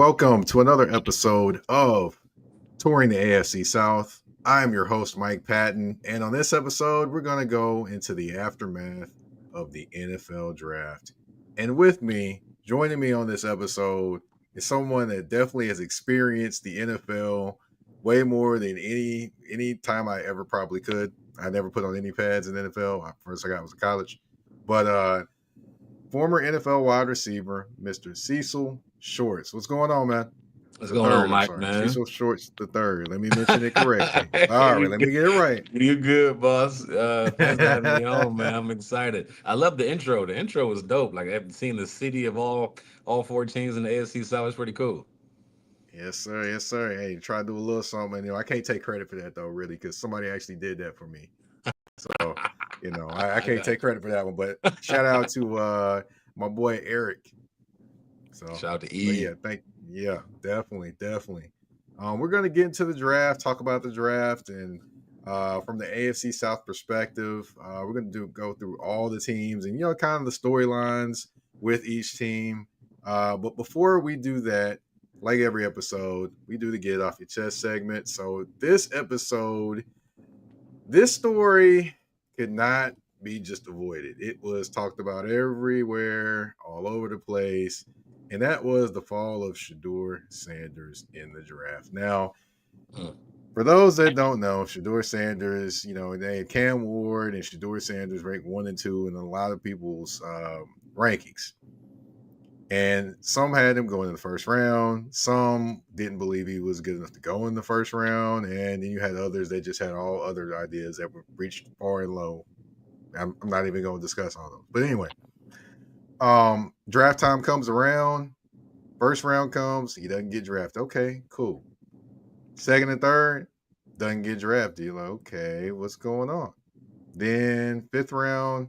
Welcome to another episode of Touring the AFC South. I'm your host, Mike Patton, and on this episode, we're going to go into the aftermath of the NFL draft. And with me, joining me on this episode, is someone that definitely has experienced the NFL way more than any time I ever probably could. I never put on any pads in the NFL. First I got was college. But former NFL wide receiver, Mr. Cecil Shorts. What's going on, man? What's going on, Mike, man? Cecil Shorts III. Let me mention it correctly. All right, let me get it right. You good, boss. Thanks for having me on, man. I'm excited. I love the intro. The intro was dope. Like I've seen the city of all four teams in the AFC South. It's pretty cool. Yes, sir. Yes, sir. Hey, try to do a little something. I can't take credit for that though, really, because somebody actually did that for me. So, I can't take credit for that one. But shout out to my boy Eric. So shout out to E. Yeah, definitely. We're gonna get into the draft, talk about the draft, and from the AFC South perspective, we're gonna go through all the teams and kind of the storylines with each team. But before we do that, like every episode, we do the get it off your chest segment. So this episode, this story could not be just avoided. It was talked about everywhere, all over the place. And that was the fall of Shedeur Sanders in the draft. Now, for those that don't know, Shedeur Sanders, they had Cam Ward and Shedeur Sanders ranked 1 and 2 in a lot of people's rankings. And some had him going in the first round. Some didn't believe he was good enough to go in the first round. And then you had others that just had all other ideas that were reached far and low. I'm not even going to discuss all those. But anyway, draft time comes around. First round comes, he doesn't get drafted. Okay, cool. Second and third, doesn't get drafted. You're like, okay, what's going on? Then fifth round,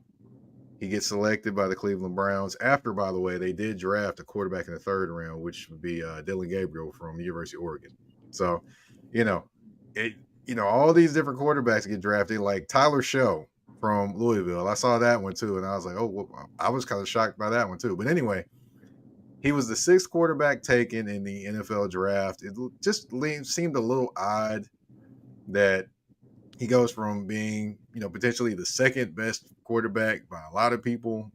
he gets selected by the Cleveland Browns. After, by the way, they did draft a quarterback in the third round, which would be Dylan Gabriel from the University of Oregon. So, all these different quarterbacks get drafted, like Tyler Show from Louisville. I saw that one too, and I was like, oh, well, I was kind of shocked by that one too. But anyway, he was the 6th quarterback taken in the NFL draft. It just seemed a little odd that he goes from being, potentially the second best quarterback by a lot of people's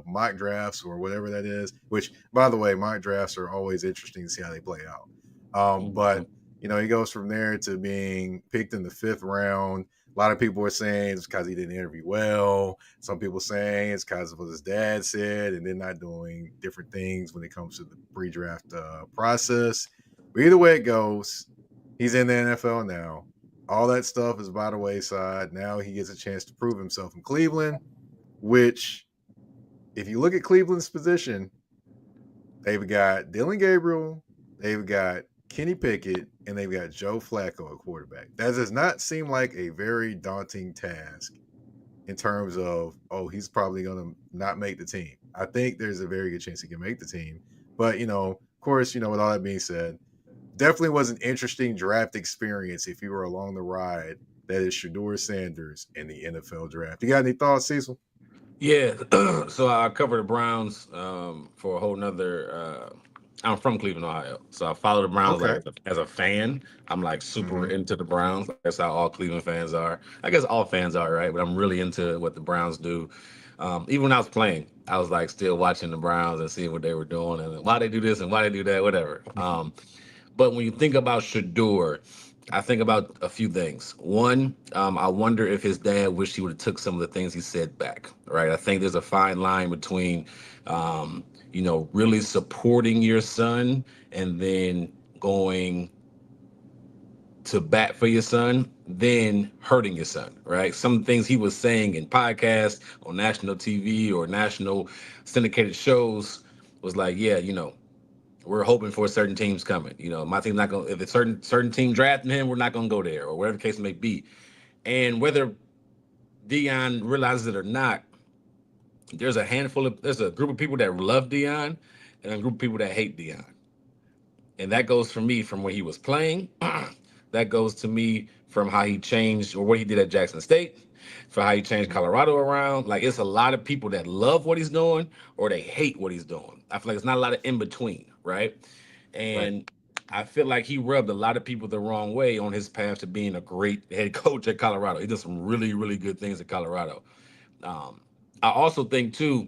mock drafts or whatever that is, which, by the way, mock drafts are always interesting to see how they play out. But, he goes from there to being picked in the 5th round. A lot of people are saying it's because he didn't interview well. Some people saying it's because of what his dad said and they're not doing different things when it comes to the pre-draft process. But either way it goes, he's in the NFL now. All that stuff is by the wayside. Now he gets a chance to prove himself in Cleveland, which, if you look at Cleveland's position, they've got Dylan Gabriel, they've got Kenny Pickett, and they've got Joe Flacco at quarterback. That does not seem like a very daunting task in terms of, he's probably going to not make the team. I think there's a very good chance he can make the team. But, of course, with all that being said, definitely was an interesting draft experience if you were along the ride that is Shedeur Sanders in the NFL draft. You got any thoughts, Cecil? Yeah. So I cover the Browns for a whole nother I'm from Cleveland, Ohio, so I follow the Browns as a fan. I'm like super into the Browns. That's how all Cleveland fans are. I guess all fans are, right? But I'm really into what the Browns do. Even when I was playing, I was like still watching the Browns and seeing what they were doing and why they do this and why they do that, whatever. But when you think about Shedeur, I think about a few things. One, I wonder if his dad wished he would have took some of the things he said back, right? I think there's a fine line between really supporting your son and then going to bat for your son, then hurting your son, right? Some things he was saying in podcasts, on national TV or national syndicated shows was like, we're hoping for certain teams coming. My team's not going to, if a certain team drafting him, we're not going to go there or whatever the case may be. And whether Deion realizes it or not, there's a group of people that love Deion and a group of people that hate Deion. And that goes for me from where he was playing. That goes to me from how he changed or what he did at Jackson State, for how he changed Colorado around. Like, it's a lot of people that love what he's doing or they hate what he's doing. I feel like it's not a lot of in between, right? Right. And I feel like he rubbed a lot of people the wrong way on his path to being a great head coach at Colorado. He did some really, really good things at Colorado. Um, I also think too,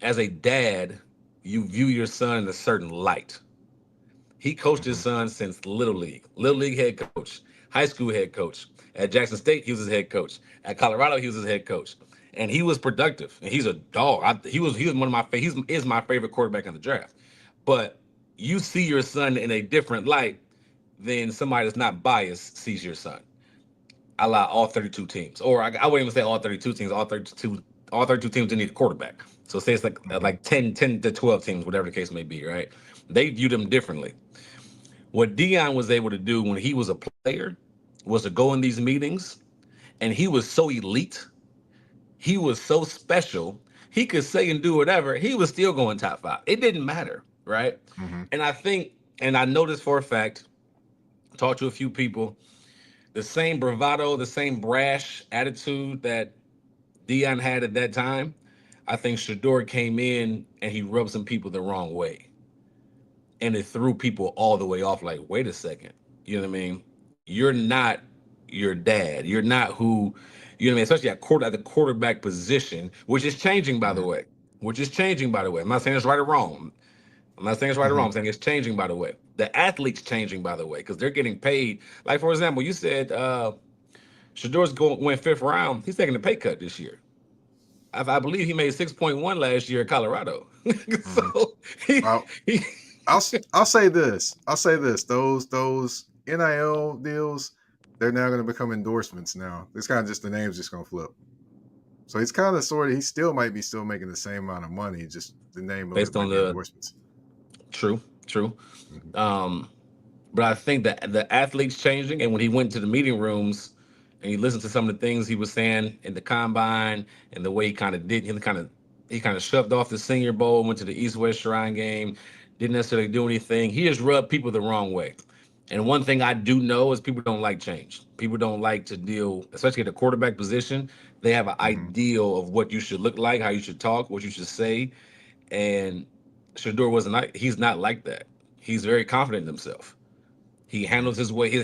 as a dad, you view your son in a certain light. He coached his Mm-hmm. son since Little League head coach, high school head coach. At Jackson State, he was his head coach. At Colorado, he was his head coach, and he was productive. And he's a dog. He was one of my he is my favorite quarterback in the draft. But you see your son in a different light than somebody that's not biased sees your son. I lie all 32 teams, or I wouldn't even say all 32 teams. All 32 teams didn't need a quarterback. So say it's Mm-hmm. like 10 to 12 teams, whatever the case may be, right? They view them differently. What Dion was able to do when he was a player was to go in these meetings, and he was so elite, he was so special, he could say and do whatever, he was still going top five. It didn't matter, right? Mm-hmm. And I think, and I know this for a fact, talked to a few people, the same bravado, the same brash attitude that Dion had at that time, I think Shedeur came in and he rubbed some people the wrong way. And it threw people all the way off. Like, wait a second, you know what I mean? You're not your dad. You're not who, you know what I mean? Especially at the quarterback position, which is changing, by the Mm-hmm. way. Which is changing, by the way. I'm not saying it's right or wrong. I'm not saying it's right or wrong. Mm-hmm. I'm saying it's changing, by the way. The athletes changing, by the way, because they're getting paid. Like, for example, you said Shadeur's going went fifth round. He's taking a pay cut this year. I believe he made 6.1 last year at Colorado. Mm-hmm. So he, Well, he I'll say this. I'll say this. Those NIL deals, they're now going to become endorsements. Now it's kind of just the name's just going to flip. So he's kind of sort of he still might be still making the same amount of money. Just the name of it based on might be the endorsements. true. Mm-hmm. Um, but I think that the athletes changing, and when he went to the meeting rooms and he listened to some of the things he was saying in the combine and the way he kind of shoved off the Senior Bowl, went to the East West Shrine game, didn't necessarily do anything. He just rubbed people the wrong way. And one thing I do know is people don't like change. People don't like to deal, especially at the quarterback position. They have an Mm-hmm. ideal of what you should look like, how you should talk, what you should say. And Shador wasn't like he's not like that. He's very confident in himself. He Mm-hmm. handles his way. He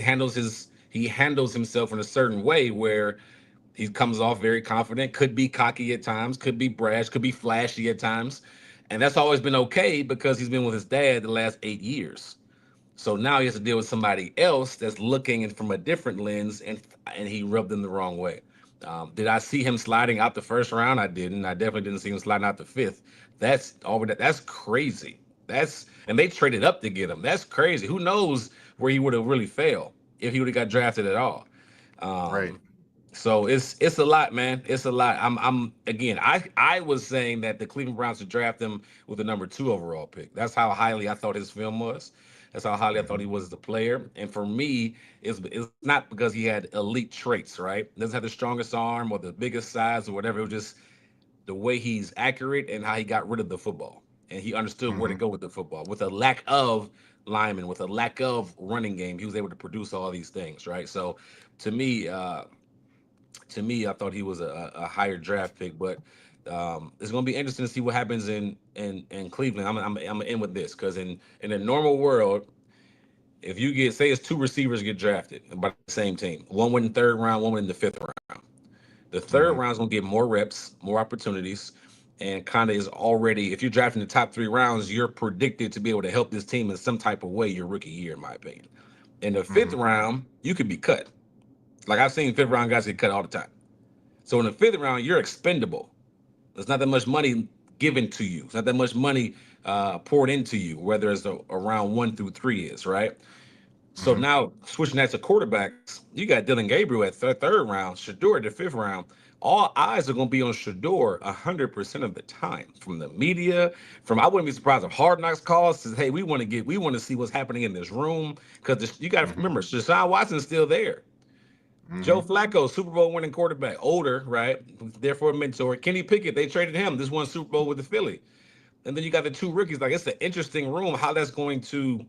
handles himself in a certain way where he comes off very confident. Could be cocky at times. Could be brash. Could be flashy at times. And that's always been okay because he's been with his dad the last 8 years. So now he has to deal with somebody else that's looking from a different lens, and he rubbed them the wrong way. Did I see him sliding out the first round? I didn't. I definitely didn't see him sliding out the fifth. That's all. That's crazy. And they traded up to get him. That's crazy. Who knows where he would have really failed if he would have got drafted at all. Right. Um, so it's a lot, man. It's a lot. I'm again. I was saying that the Cleveland Browns should draft him with the number 2 overall pick. That's how highly I thought his film was. That's how highly I thought Mm-hmm. he was as a player. And for me, it's not because he had elite traits, right? Doesn't have the strongest arm or the biggest size or whatever. It was just the way he's accurate and how he got rid of the football. And he understood where to Mm-hmm. go with the football. With a lack of linemen, with a lack of running game, he was able to produce all these things, right? So to me, I thought he was a higher draft pick, but it's going to be interesting to see what happens in Cleveland. I'm gonna end with this because in a normal world, if you get say it's 2 receivers get drafted by the same team, one went in the third round, one went in the fifth round. The third Mm-hmm. round is going to get more reps, more opportunities, and kind of is already if you're drafting the top 3 rounds, you're predicted to be able to help this team in some type of way your rookie year, in my opinion. In the fifth Mm-hmm. round, you could be cut. Like I've seen fifth round guys get cut all the time. So in the fifth round, you're expendable. There's not that much money given to you. It's not that much money poured into you, whether it's around 1 through 3 is, right? So Mm-hmm. now switching that to quarterbacks, you got Dylan Gabriel at third round, Shedeur at the fifth round. All eyes are going to be on Shedeur 100% of the time. From the media, I wouldn't be surprised if Hard Knocks calls says, "Hey, we want to see what's happening in this room," because you got to Mm-hmm. remember, Deshaun Watson's still there. Mm-hmm. Joe Flacco, Super Bowl winning quarterback, older, right? Therefore, a mentor. Kenny Pickett, they traded him. This one Super Bowl with the Philly. And then you got the 2 rookies. Like, it's an interesting room how that's going to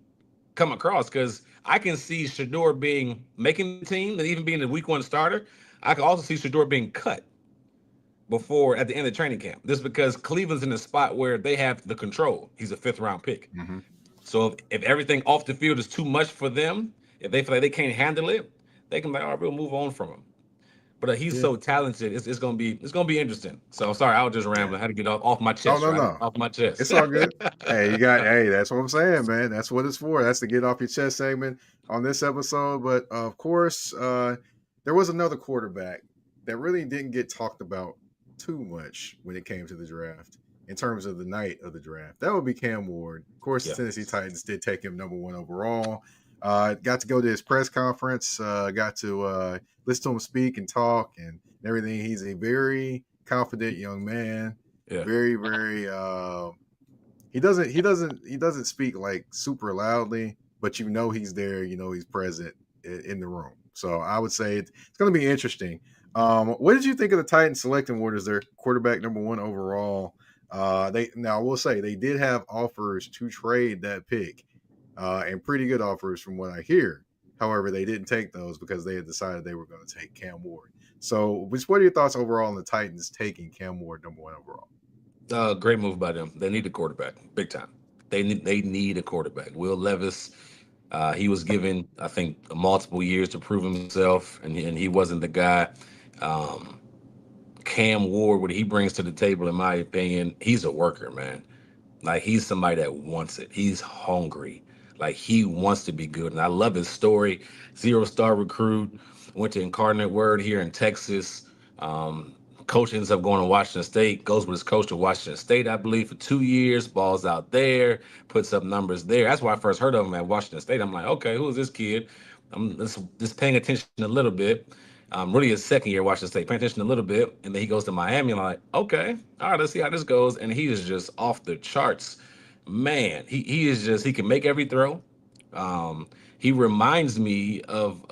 come across because I can see Shedeur making the team and even being the week 1 starter. I can also see Shedeur being cut before at the end of training camp. This is because Cleveland's in a spot where they have the control. He's a 5th-round pick. Mm-hmm. So if everything off the field is too much for them, if they feel like they can't handle it, they can be like, all right, we'll move on from him. But he's Yeah. so talented. It's gonna be interesting. So sorry, I was just Yeah. rambling. I had to get off my Oh chest, no, right? no. Off my chest. It's all good. Hey, hey, that's what I'm saying, man. That's what it's for. That's the get off your chest segment on this episode. But of course, there was another quarterback that really didn't get talked about too much when it came to the draft in terms of the night of the draft. That would be Cam Ward. Of course, the Yeah. Tennessee Titans did take him number 1 overall. Got to go to his press conference. Got to listen to him speak and talk and everything. He's a very confident young man. Yeah. Very, very. He doesn't speak like super loudly, but you know he's there. You know he's present in the room. So I would say it's going to be interesting. What did you think of the Titans selecting Ward as their quarterback number 1 overall? I will say they did have offers to trade that pick, and pretty good offers from what I hear. However, they didn't take those because they had decided they were going to take Cam Ward. So, what are your thoughts overall on the Titans taking Cam Ward number 1 overall? Great move by them. They need a quarterback, big time. They need a quarterback. Will Levis, he was given, I think, multiple years to prove himself, and he wasn't the guy. Um, Cam Ward, what he brings to the table, in my opinion, he's a worker, man. Like he's somebody that wants it. He's hungry. Like he wants to be good. And I love his story. 0-star recruit, went to Incarnate Word here in Texas. Coach ends up going to Washington State, goes with his coach to Washington State, I believe, for 2 years, balls out there, puts up numbers there. That's why I first heard of him at Washington State. I'm like, okay, who is this kid? I'm just paying attention a little bit. Really his second year Washington State, paying attention a little bit, and then he goes to Miami. I'm like, okay, all right, let's see how this goes. And he is just off the charts, man. He is just he can make every throw. Um, he reminds me of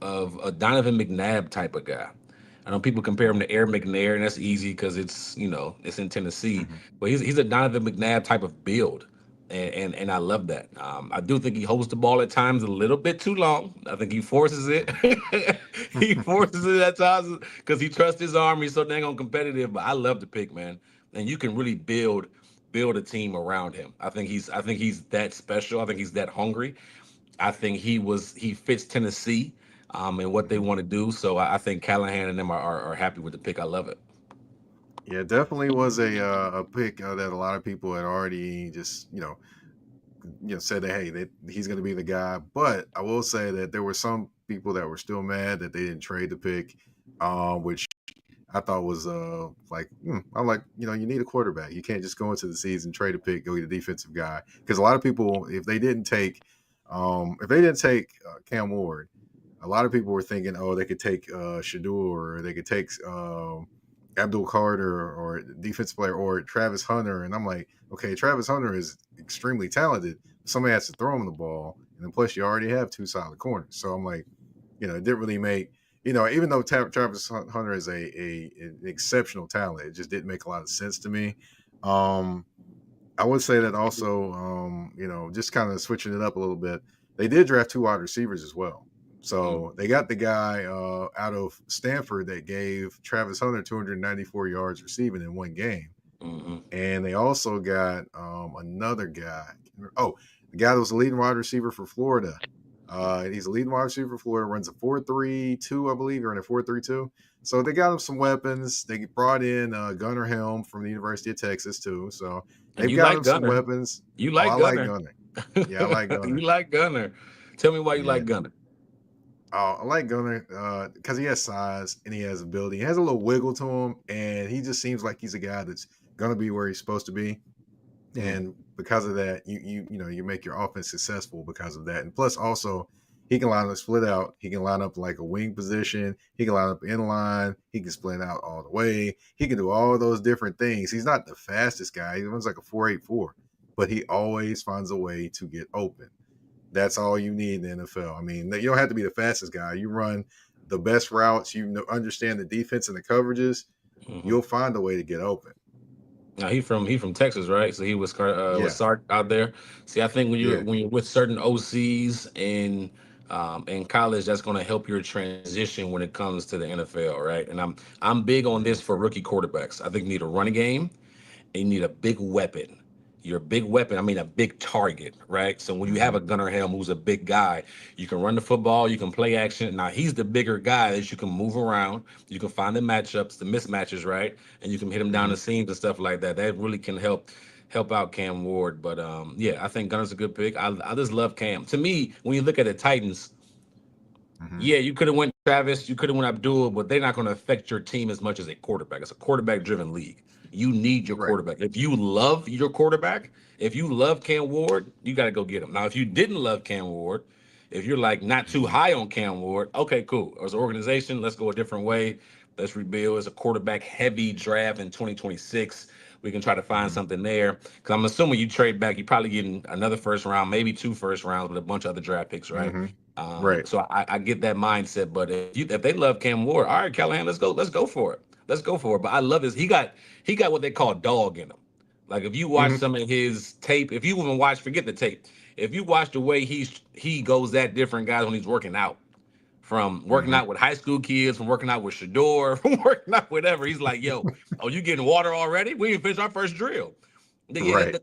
a Donovan McNabb type of guy. I know people compare him to Air McNair, and that's easy because it's in Tennessee. Mm-hmm. But he's a Donovan McNabb type of build, and I love that. I do think he holds the ball at times a little bit too long. I think he forces it. He forces it at times because he trusts his arm. He's so dang on competitive. But I love the pick, man. And you can really build a team around him. I think he's that special. I think he's that hungry. I think he fits Tennessee, and what they Mm-hmm. want to do. So I think Callahan and them are happy with the pick. I love it. Yeah, definitely was a pick that a lot of people had already just said that hey that he's going to be the guy. But I will say that there were some people that were still mad that they didn't trade the pick, which I thought was I'm like you need a quarterback. You can't just go into the season trade a pick, go get a defensive guy because a lot of people if they didn't take Cam Ward, a lot of people were thinking they could take Shedeur or they could take Abdul Carter or defensive player or Travis Hunter. And I'm like, okay, Travis Hunter is extremely talented. Somebody has to throw him the ball. And then plus you already have 2 solid corners. So I'm like, it didn't really make, even though Travis Hunter is an exceptional talent, it just didn't make a lot of sense to me. I would say that also, just kind of switching it up a little bit, they did draft 2 wide receivers as well. So they got the guy out of Stanford that gave Travis Hunter 294 yards receiving in 1 game. Mm-hmm. And they also got another guy. Oh, the guy that was the leading wide receiver for Florida. He's a leading wide receiver for Florida, runs a 4.32, I believe, or in a 4.32. So they got him some weapons. They brought in Gunnar Helm from the University of Texas, too. So they've got him some weapons. You like I Gunnar. like Gunnar. Yeah, I like Gunnar. You like Gunnar. Tell me why you like Gunnar. I like Gunnar because he has size and he has ability. He has a little wiggle to him, and he just seems like he's a guy that's going to be where he's supposed to be. And because of that, you make your offense successful because of that. And plus, also, he can line up, split out. He can line up like a wing position. He can line up in line. He can split out all the way. He can do all those different things. He's not the fastest guy. He runs like a 4.84, but he always finds a way to get open. That's all you need in the NFL. I mean, you don't have to be the fastest guy. You run the best routes. You understand the defense and the coverages. Mm-hmm. You'll find a way to get open. Now he from Texas, right? So he was Sark out there. See, I think when you're with certain OCs and In college, that's going to help your transition when it comes to the NFL, right? And I'm big on Mm-hmm. this for rookie quarterbacks. I think you need a running game and you need a big weapon. Your big weapon, I mean a big target, right? So when you have Mm-hmm. a Gunnar Helm who's a big guy, you can run the football, you can play action. Now he's the bigger guy that you can move around, you can find the matchups, the mismatches, right? And you can hit him down Mm-hmm. the seams and stuff like that. That really can help out Cam Ward. But yeah, I think Gunner's a good pick. I just love Cam. To me, when you look at the Titans, Mm-hmm. yeah, you could have went Travis, you could have went Abdul, but they're not going to affect your team as much as a quarterback. It's a quarterback-driven league. You need your Right. quarterback. If you love your quarterback, if you love Cam Ward, you got to go get him. Now, if you didn't love Cam Ward, if you're like not too Mm-hmm. high on Cam Ward, okay, cool. As an organization, let's go a different way. Let's rebuild. It's a quarterback-heavy draft in 2026. We can try to find Mm-hmm. something there. Because I'm assuming you trade back, you probably getting another first round, maybe two first rounds with a bunch of other draft picks, right? Mm-hmm. Right. So I get that mindset, but if they love Cam Ward, all right, Callahan, let's go for it, let's go for it. But I love his he got what they call dog in him. Like if you watch Mm-hmm. some of his tape, if you even watch, forget the tape, if you watch the way he goes at different guys when he's working out, from working Mm-hmm. out with high school kids, from working out with Shedeur, from working out whatever, he's like, yo, oh, you getting water already? We didn't finish our first drill. Yeah, Right.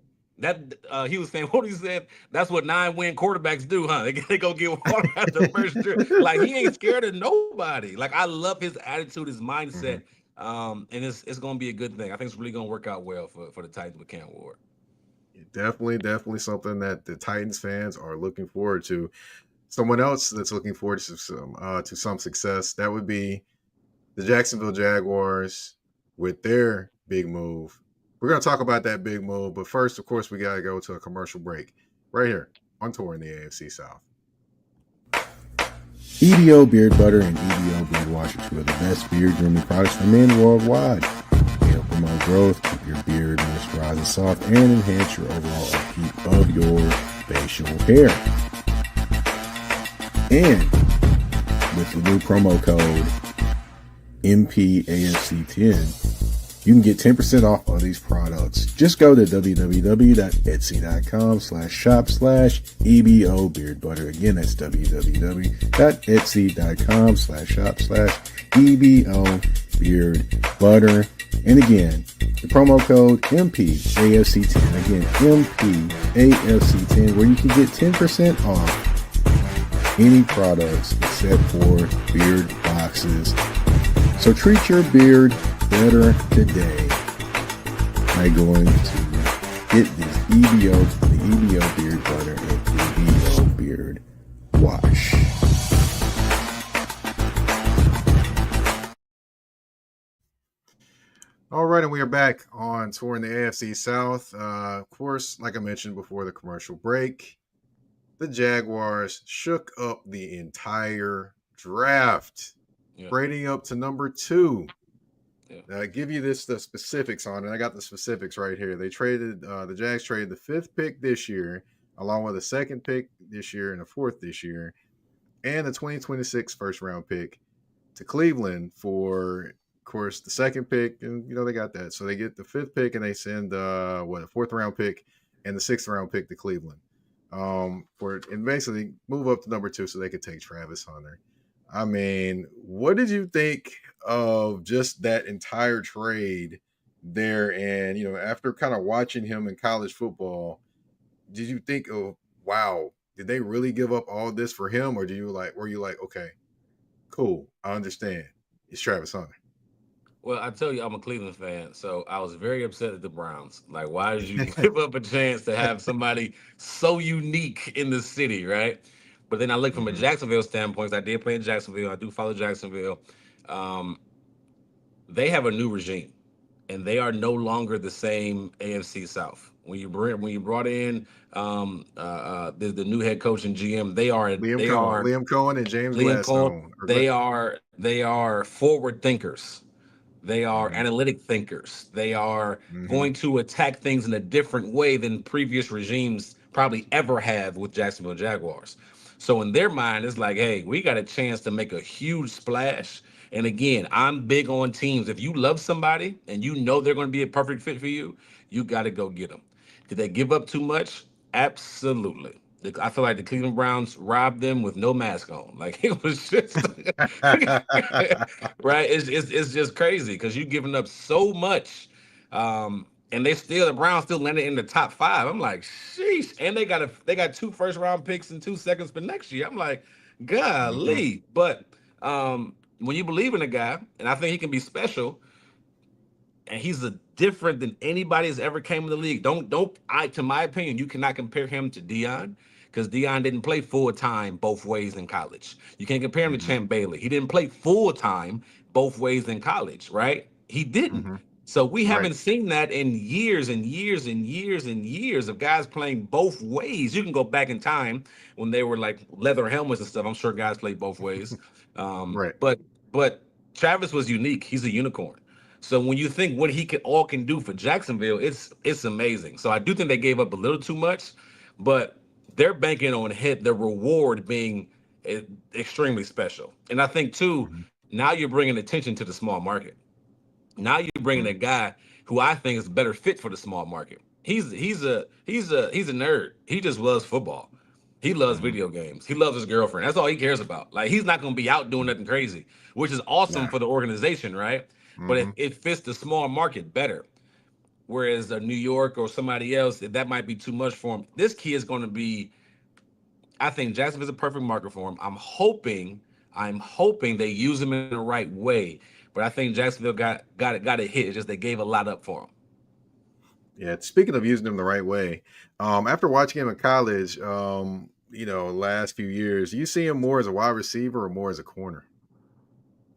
he was saying what he said. That's what 9-win quarterbacks do, huh? They go get water at the first drill. Like he ain't scared of nobody. Like I love his attitude, his mindset, Mm-hmm. and it's gonna be a good thing. I think it's really gonna work out well for the Titans with Cam Ward. Definitely, definitely something that the Titans fans are looking forward to. Someone else that's looking forward to some success, that would be the Jacksonville Jaguars with their big move. We're going to talk about that big move, but first, of course, we got to go to a commercial break right here on Tour in the AFC South. EBO Beard Butter and EBO Beard Wash are two of the best beard grooming products for men worldwide. They help promote growth, keep your beard moisturized and soft, and enhance your overall upkeep of your facial hair. And with the new promo code MPAFC10, you can get 10% off all these products. Just go to www.etsy.com/shop/EBO Beard Butter. Again, that's www.etsy.com/shop/EBO Beard Butter. And again, the promo code MPAFC10. Again, MPAFC10, where you can get 10% off any products except for beard boxes. So treat your beard better today by going to get this the EBO Beard Butter and EBO Beard Wash. All right, and we are back on Tour in the AFC South. Of course, like I mentioned before the commercial break, the Jaguars shook up the entire draft, Yeah, trading up to number 2. yeah, I give you the specifics on it. I got the specifics right here. The Jags traded the 5th pick this year, along with a 2nd pick this year and a 4th this year, and the 2026 first round pick to Cleveland for, of course, the 2nd pick, and they got that. So they get the 5th pick and they send a 4th round pick and the 6th round pick to Cleveland, for and basically move up to number 2 so they could take Travis Hunter. I mean, what did you think of just that entire trade there? And after kind of watching him in college football, did you think, oh wow, did they really give up all this for him, or were you like, okay, cool, I understand, it's Travis Hunter? well, I tell you, I'm a Cleveland fan, so I was very upset at the Browns. Like, why did you give up a chance to have somebody so unique in the city, right? But then I look from a Hmm. Jacksonville standpoint, 'cause I did play in Jacksonville. I do follow Jacksonville. Um, they have a new regime, and they are no longer the same AFC South. When you brought in the new head coach and GM, Liam Cohen and James Liam Cohen. Gladstone. They are forward thinkers. They are Mm-hmm. analytic thinkers. They are Mm-hmm. going to attack things in a different way than previous regimes probably ever have with Jacksonville Jaguars. So in their mind, it's like, hey, we got a chance to make a huge splash. And again, I'm big on teams. If you love somebody and you know they're going to be a perfect fit for you, you got to go get them. Did they give up too much? Absolutely. I feel like the Cleveland Browns robbed them with no mask on. Like it was just right. It's just crazy because you're giving up so much, and the Browns still landed in the top 5. I'm like, sheesh, and they got 2 first-round picks and 2 seconds for next year. I'm like, Mhm. golly, but when you believe in a guy, and I think he can be special, and he's different than anybody that's ever came in the league. To my opinion, you cannot compare him to Dion because Dion didn't play full time both ways in college. You can't compare him to Mhm. Champ Bailey. He didn't play full time both ways in college, right? He didn't. Mhm. So we Right. haven't seen that in years and years and years and years of guys playing both ways. You can go back in time when they were like leather helmets and stuff. I'm sure guys played both ways. Um, Right. but but Travis was unique. He's a unicorn. So when you think what he can do for Jacksonville, it's amazing. So I do think they gave up a little too much, but they're banking on the reward being extremely special. And I think too, Mhm. now you're bringing attention to the small market. Now you're bringing Mhm. a guy who I think is better fit for the small market. He's a nerd. He just loves football. He loves Mhm. video games. He loves his girlfriend. That's all he cares about. Like he's not going to be out doing nothing crazy, which is awesome Nah. for the organization, right? But Mhm. it fits the small market better. Whereas a New York or somebody else, that might be too much for him. This kid is going to be. I think Jacksonville's a perfect market for him. I'm hoping they use him in the right way. But I think Jacksonville got it hit. It's just they gave a lot up for him. Yeah. Speaking of using them the right way, after watching him in college, last few years, do you see him more as a wide receiver or more as a corner?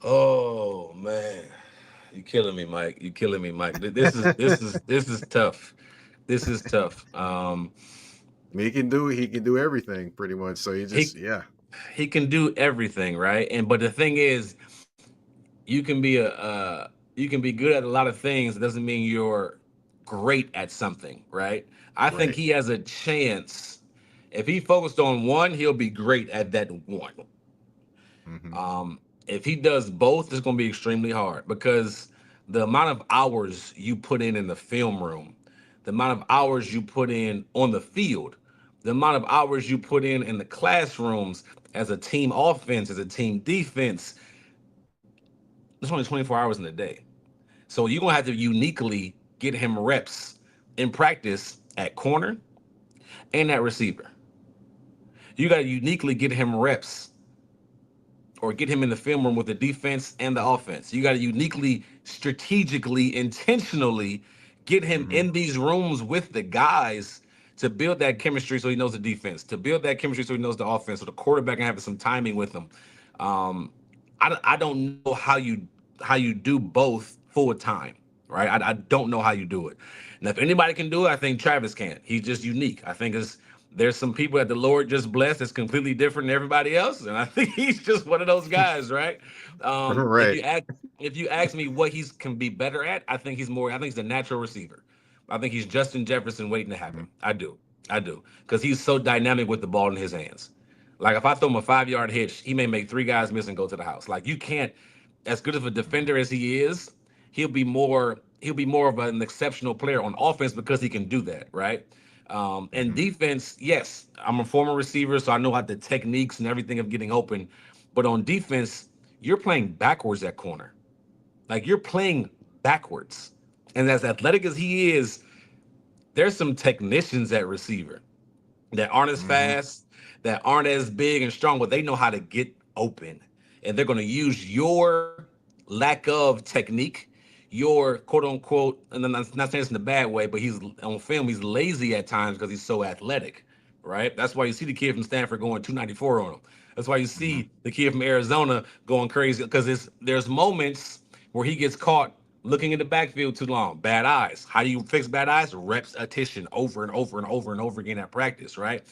Oh man, you killing me, Mike. You killing me, Mike. This is tough. This is tough. I mean, he can do everything pretty much. So he He just yeah. he can do everything, right? And but the thing is, you can be good at a lot of things. It doesn't mean you're great at something, right? I think Right. he has a chance. If he focused on one, he'll be great at that one. Mhm. If he does both, it's going to be extremely hard because the amount of hours you put in the film room, the amount of hours you put in on the field, the amount of hours you put in the classrooms as a team offense, as a team defense, there's only 24 hours in a day. So you're gonna have to uniquely get him reps in practice at corner and at receiver. You got to uniquely get him reps or get him in the film room with the defense and the offense. You got to uniquely, strategically, intentionally get him Mhm. in these rooms with the guys to build that chemistry so he knows the defense, to build that chemistry so he knows the offense, so the quarterback can have some timing with him. Um, I don't know how you do both full time, right? I don't know how you do it. And if anybody can do it, I think Travis can. He's just unique. I think there's some people that the Lord just blessed that's completely different than everybody else, and I think he's just one of those guys, right? Um, if Right. you ask if you ask me what he's can be better at, I think he's the natural receiver. I think he's Justin Jefferson waiting to happen. Mhm. I do, because he's so dynamic with the ball in his hands. Like if I throw him a 5 yard hitch, he may make 3 guys miss and go to the house. Like you can't, as good of a Mhm. defender as he is, he'll be more of an exceptional player on offense because he can do that, right? And Mhm. defense, yes, I'm a former receiver, so I know how the techniques and everything of getting open. But on defense, you're playing backwards at corner. Like you're playing backwards. And as athletic as he is, there's some technicians at receiver that aren't as Mhm. fast, that aren't as big and strong, but they know how to get open. And they're going to use your lack of technique, your quote unquote, and I'm not saying this in a bad way, but he's on film, he's lazy at times because he's so athletic, right? That's why you see the kid from Stanford going 294 on him. That's why you Mhm. see the kid from Arizona going crazy because there's moments where he gets caught looking in the backfield too long. Bad eyes. How do you fix bad eyes? Repetition over and over and over and over again at practice, right?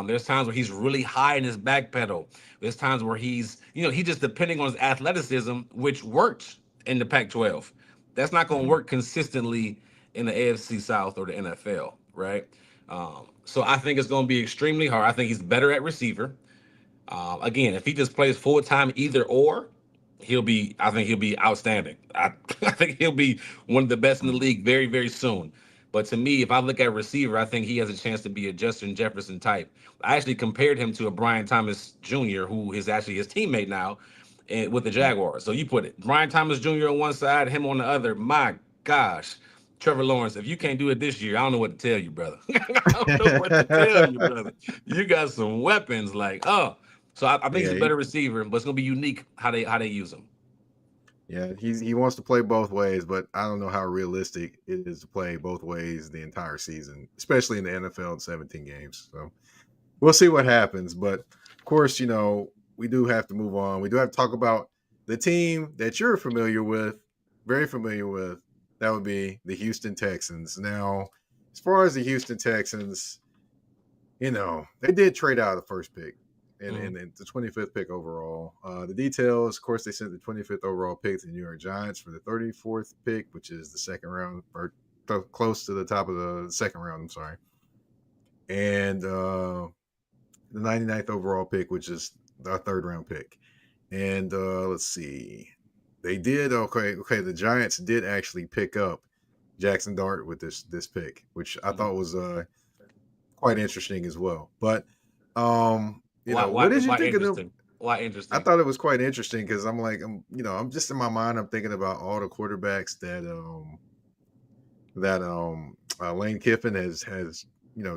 There's times where he's really high in his back pedal. There's times where he's just depending on his athleticism, which worked in the Pac-12. That's not going to Mhm. work consistently in the AFC South or the NFL, right? So I think it's going to be extremely hard. I think he's better at receiver. Again, if he just plays full time either or, I think he'll be outstanding. I think he'll be one of the best in the Mhm. league very, very soon. But to me, if I look at receiver, I think he has a chance to be a Justin Jefferson type. I actually compared him to a Brian Thomas Jr., who is actually his teammate now with the Jaguars. So you put it, Brian Thomas Jr. on one side, him on the other. My gosh, Trevor Lawrence, if you can't do it this year, I don't know what to tell you, brother. I don't know what to tell you, brother. You got some weapons, like, oh. So I think he's a better receiver, but it's gonna be unique how they use him. Yeah, he wants to play both ways, but I don't know how realistic it is to play both ways the entire season, especially in the NFL in 17 games. So we'll see what happens. But of course, you know, we do have to move on. We do have to talk about the team that you're familiar with, very familiar with. That would be the Houston Texans. Now, as far as the Houston Texans, you know, they did trade out of the first pick. And the 25th pick overall. The details, of course, they sent the 25th overall pick to the New York Giants for the 34th pick, which is the second round, or close to the top of the second round, I'm sorry. And the 99th overall pick, which is our third round pick. And let's see. They did, okay, the Giants did actually pick up Jackson Dart with this pick, which I thought was quite interesting as well. But what did you think of them? Why interesting? I thought it was quite interesting because I'm like, I'm just in my mind, I'm thinking about all the quarterbacks that Lane Kiffin has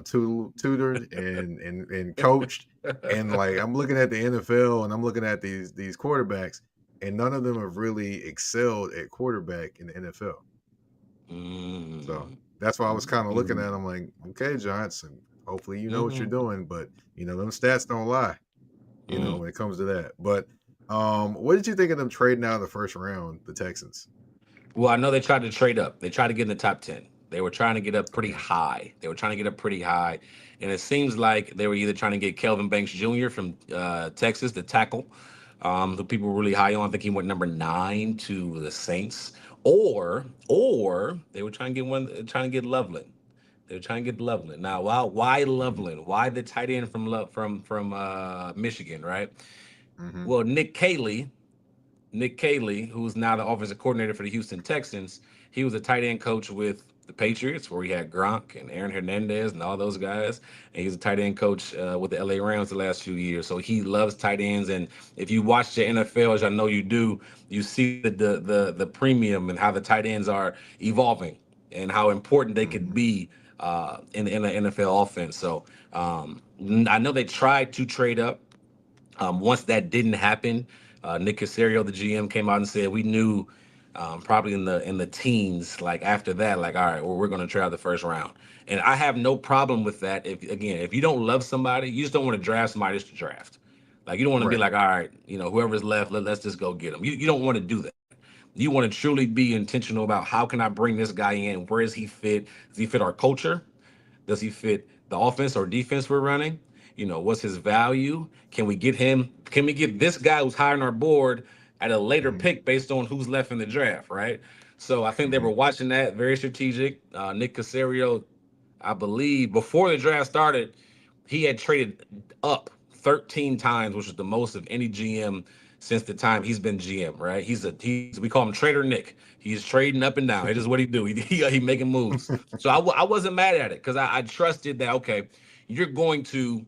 tutored and coached, and like I'm looking at the NFL and I'm looking at these quarterbacks, and none of them have really excelled at quarterback in the NFL. So that's why I was kind of looking at them like, okay, Giants, and hopefully you know what you're doing, but them stats don't lie, when it comes to that. But what did you think of them trading out of the first round, the Texans? Well, I know they tried to trade up. They tried to get in the top 10. They were trying to get up pretty high. And it seems like they were either trying to get Kelvin Banks Jr. from Texas, the tackle, who people were really high on. I think he went number 9 to the Saints. Or they were trying to get Loveland. They're trying to get Loveland. Now, why Loveland? Why the tight end from Michigan, right? Well, Nick Caley, who's now the offensive coordinator for the Houston Texans, he was a tight end coach with the Patriots, where he had Gronk and Aaron Hernandez and all those guys. And he's a tight end coach with the LA Rams the last few years. So he loves tight ends. And if you watch the NFL, as I know you do, you see the premium and how the tight ends are evolving and how important they could be in the NFL offense. So I know they tried to trade up. Once that didn't happen, Nick Caserio, the GM, came out and said we knew probably in the teens, like after that, like, all right, well, we're going to trade out the first round. And I have no problem with that. If you don't love somebody, you just don't want to draft somebody just to draft. Like, you don't want to be like, all right, whoever's left, let's just go get them. You don't want to do that. You want to truly be intentional about how can I bring this guy in? Where does he fit? Does he fit our culture? Does he fit the offense or defense we're running? What's his value? Can we get him? Can we get this guy who's high on our board at a later pick based on who's left in the draft, right? So I think they were watching that, very strategic. Nick Caserio, I believe, before the draft started, he had traded up 13 times, which is the most of any GM since the time he's been GM, right? We call him Trader Nick. He's trading up and down. It is what he do. He making moves. So I wasn't mad at it because I trusted that, okay, you're going to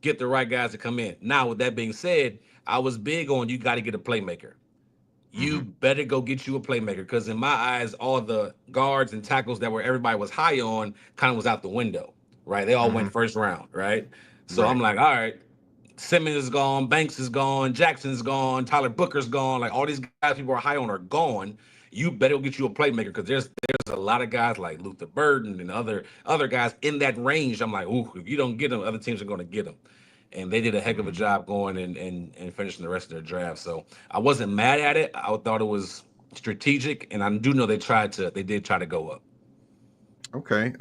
get the right guys to come in. Now, with that being said, I was big on you got to get a playmaker. You better go get you a playmaker because in my eyes, all the guards and tackles that everybody was high on kind of was out the window, right? They all went first round, right? So I'm like, all right, Simmons is gone, Banks is gone, Jackson's gone, Tyler Booker's gone. Like all these guys people are high on are gone. You better get you a playmaker because there's a lot of guys like Luther Burden and other guys in that range. I'm like, ooh, if you don't get them, other teams are going to get them. And they did a heck of a job going and finishing the rest of their draft. So I wasn't mad at it. I thought it was strategic, and I do know they did try to go up. Okay.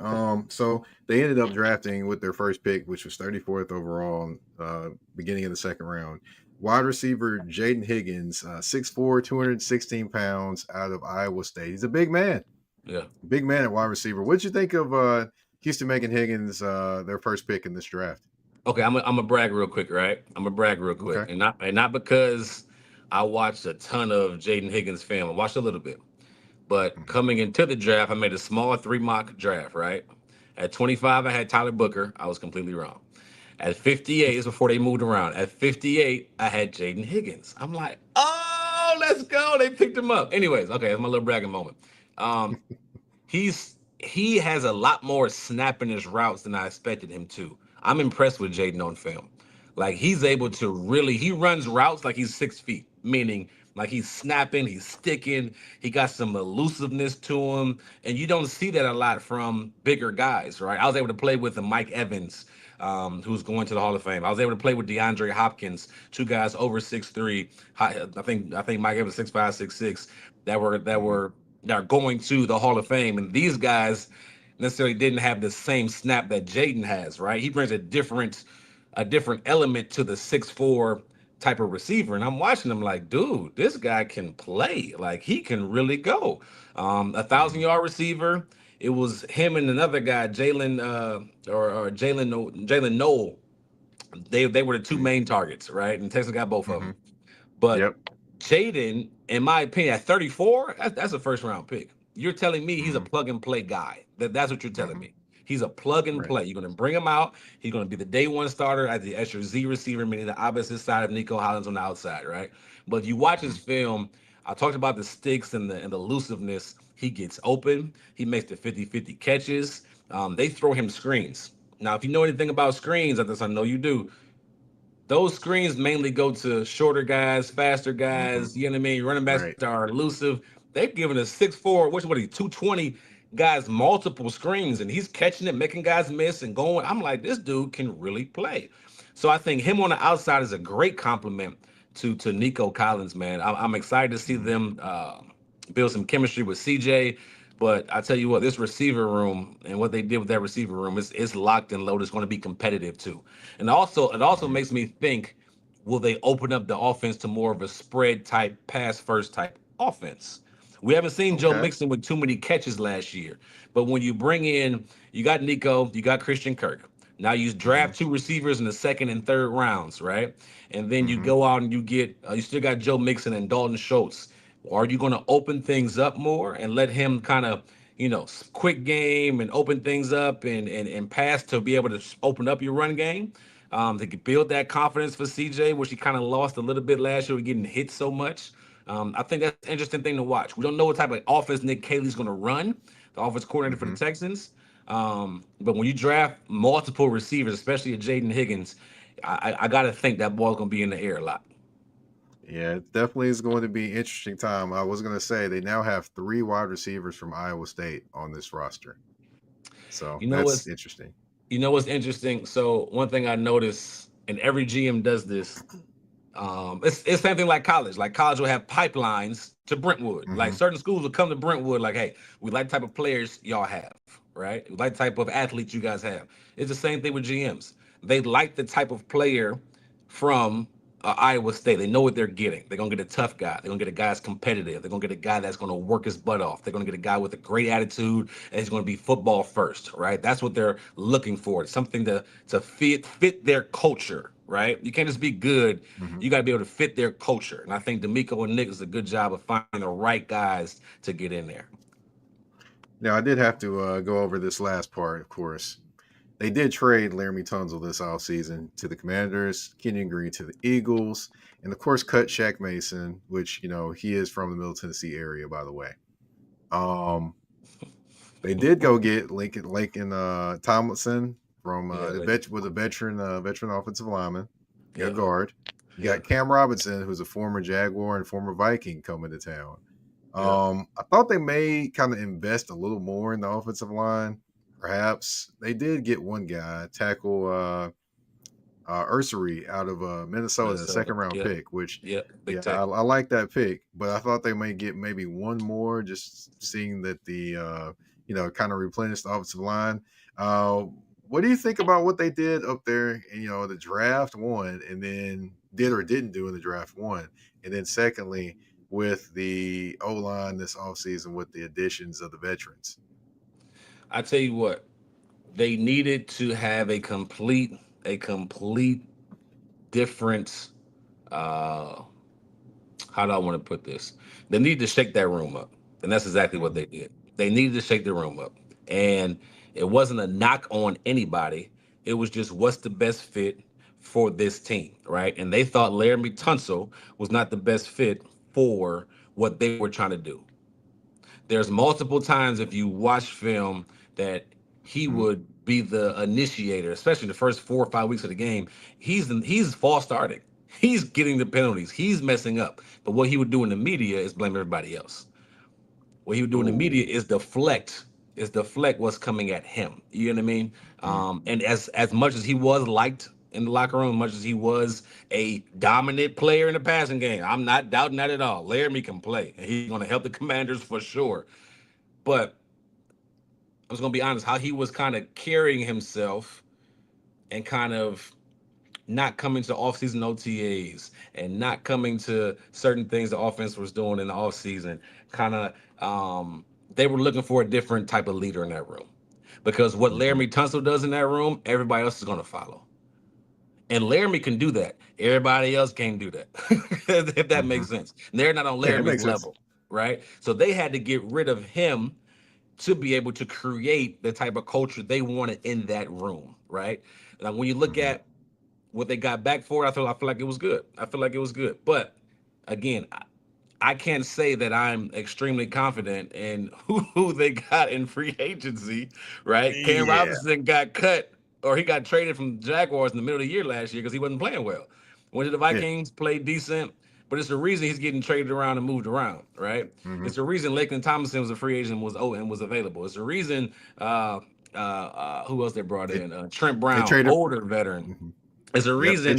So they ended up drafting with their first pick, which was 34th overall, beginning of the second round. Wide receiver Jaden Higgins, 6'4", 216 pounds, out of Iowa State. He's a big man. Yeah. Big man at wide receiver. What did you think of Houston making Higgins their first pick in this draft? Okay, I'm a brag real quick, right? Okay. And not because I watched a ton of Jaden Higgins film. I watched a little bit. But coming into the draft, I made a small 3 mock draft, right? At 25, I had Tyler Booker. I was completely wrong. At 58, is before they moved around. At 58, I had Jaden Higgins. I'm like, oh, let's go. They picked him up. Anyways, okay, that's my little bragging moment. Um, he has a lot more snap in his routes than I expected him to. I'm impressed with Jaden on film. Like he's able to really, he runs routes like he's 6 feet, meaning like he's snapping, he's sticking, he got some elusiveness to him, and you don't see that a lot from bigger guys, right? I was able to play with Mike Evans, who's going to the Hall of Fame. I was able to play with DeAndre Hopkins, 2 guys over 6'3". I think Mike Evans 6'5", 6'6", that are going to the Hall of Fame, and these guys necessarily didn't have the same snap that Jaden has, right? He brings a different element to the 6'4" type of receiver. And I'm watching him like, dude, this guy can play. Like he can really go. 1,000-yard receiver. It was him and another guy, Jalen Jalen Noel. They were the 2 main targets, right? And Texas got both of them. But Jaden, in my opinion, at 34, that's a first-round pick. You're telling me he's a plug-and-play guy. That's what you're telling me. He's a plug-and-play. You're going to bring him out. He's going to be the day one starter as your Z receiver, meaning the opposite side of Nico Hollins on the outside, right? But if you watch his film, I talked about the sticks and the elusiveness. He gets open. He makes the 50-50 catches. They throw him screens. Now, if you know anything about screens, I know you do, those screens mainly go to shorter guys, faster guys, you know what I mean? Running backs that are elusive. They've given us 6'4", what are you, 220 guys multiple screens, and he's catching it, making guys miss and going. I'm like, this dude can really play. So I think him on the outside is a great compliment to Nico Collins, man. I'm excited to see them build some chemistry with CJ. But I tell you what, this receiver room and what they did with that receiver room is locked and loaded. It's going to be competitive too. And also, it also makes me think, will they open up the offense to more of a spread type, pass first type offense? We haven't seen Joe Mixon with too many catches last year. But when you bring in, you got Nico, you got Christian Kirk. Now you draft 2 receivers in the 2nd and 3rd rounds, right? And then you go out and you get, you still got Joe Mixon and Dalton Schultz. Are you going to open things up more and let him kind of, quick game and open things up and pass to be able to open up your run game? To build that confidence for CJ, which he kind of lost a little bit last year with getting hit so much. I think that's an interesting thing to watch. We don't know what type of offense Nick Caley's going to run, the offense coordinator for the Texans. But when you draft multiple receivers, especially a Jaden Higgins, I got to think that ball's going to be in the air a lot. Yeah, it definitely is going to be an interesting time. I was going to say they now have 3 wide receivers from Iowa State on this roster. So that's interesting. You know what's interesting? So one thing I noticed, and every GM does this, it's same thing like college. Like college will have pipelines to Brentwood. Like certain schools will come to Brentwood like, hey, we like the type of players y'all have, right? We like the type of athletes you guys have. It's the same thing with GMs. They like the type of player from Iowa State. They know what they're getting. They're going to get a tough guy. They're going to get a guy that's competitive. They're going to get a guy that's going to work his butt off. They're going to get a guy with a great attitude, and he's going to be football first, right? That's what they're looking for. It's something to fit their culture, right? You can't just be good. You got to be able to fit their culture. And I think D'Amico and Nick does a good job of finding the right guys to get in there. Now, I did have to go over this last part, of course. They did trade Laramie Tunsil this offseason to the Commanders, Kenyon Green to the Eagles, and of course cut Shaq Mason, which, he is from the Middle Tennessee area, by the way. They did go get Lincoln Tomlinson from was a veteran offensive lineman, a guard. You got Cam Robinson, who's a former Jaguar and former Viking, coming to town. I thought they may kind of invest a little more in the offensive line. Perhaps they did get one guy, tackle Ursary out of Minnesota, the 2nd-round pick, which I like that pick, but I thought they may get maybe one more, just seeing that the kind of replenish the offensive line. What do you think about what they did up there? The draft one, and then did or didn't do in the draft one, and then secondly with the O-line this offseason with the additions of the veterans? I tell you what, they needed to have a complete different, how do I want to put this? They need to shake that room up. And that's exactly what they did. They needed to shake the room up. And it wasn't a knock on anybody. It was just what's the best fit for this team, right? And they thought Laramie Tunsil was not the best fit for what they were trying to do. There's multiple times if you watch film that he would be the initiator, especially the first 4 or 5 weeks of the game. He's false starting. He's getting the penalties. He's messing up. But what he would do in the media is blame everybody else. What he would do in the media is deflect what's coming at him. You know what I mean? And as much as he was liked in the locker room, as much as he was a dominant player in the passing game, I'm not doubting that at all. Laramie can play, and he's going to help the Commanders for sure. But I was going to be honest, how he was kind of carrying himself and kind of not coming to offseason OTAs and not coming to certain things the offense was doing in the offseason, kind of they were looking for a different type of leader in that room. Because what Laramie Tunsil does in that room, everybody else is going to follow. And Laramie can do that. Everybody else can't do that, if that makes sense. And they're not on Laramie's level, right? So they had to get rid of him to be able to create the type of culture they wanted in that room, right? Now, when you look at what they got back for it, I feel like it was good. I feel like it was good. But again, I can't say that I'm extremely confident in who they got in free agency, right? Yeah. Cam Robinson got cut, or he got traded from the Jaguars in the middle of the year last year because he wasn't playing well. Went to the Vikings, played decent, but it's the reason he's getting traded around and moved around, right? It's the reason Lakeland Tomlinson was a free agent and was available. It's the reason who else they brought in? Trent Brown, older veteran. It's a reason.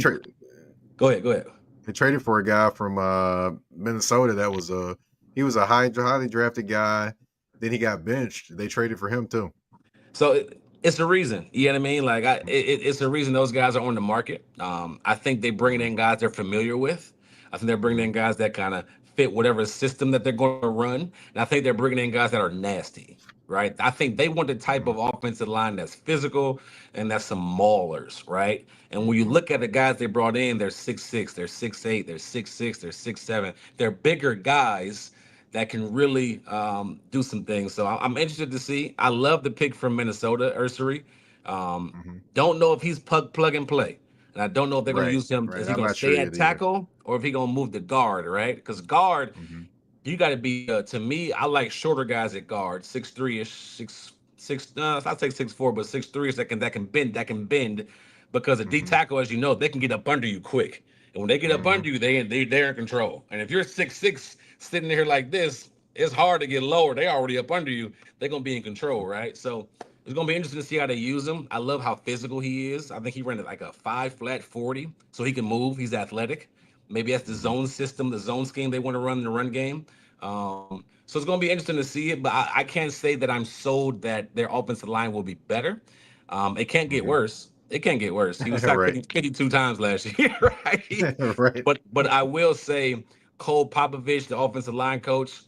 Go ahead. They traded for a guy from Minnesota that was he was a highly drafted guy. Then he got benched. They traded for him too. So it's the reason. You know what I mean? Like it's the reason those guys are on the market. I think they bring in guys they're familiar with. I think they're bringing in guys that kind of fit whatever system that they're going to run. And I think they're bringing in guys that are nasty, right? I think they want the type of offensive line that's physical and that's some maulers, right? And when you look at the guys they brought in, they're 6'6", they're 6'8", they're 6'6", they're 6'7". They're bigger guys that can really do some things. So I'm interested to see. I love the pick from Minnesota, Ursary. Don't know if he's plug and play. And I don't know if they're going to use him. Is he going to stay at tackle or if he's going to move to guard, right? Because guard, you got to be, to me, I like shorter guys at guard, 6'3"-ish, I'll take 6'4", but 6'3" that can bend because a D tackle, as you know, they can get up under you quick. And when they get up under you, they're in control. And if you're 6'6", sitting there like this, it's hard to get lower. They already up under you. They're going to be in control, right? So it's going to be interesting to see how they use him. I love how physical he is. I think he ran like a 5-flat 40, so he can move. He's athletic. Maybe that's the zone system, the zone scheme they want to run in the run game. So it's going to be interesting to see it, but I can't say that I'm sold that their offensive line will be better. It can't get worse. It can't get worse. He was sacked 52 times last year, right? Right. But I will say Cole Popovich, the offensive line coach,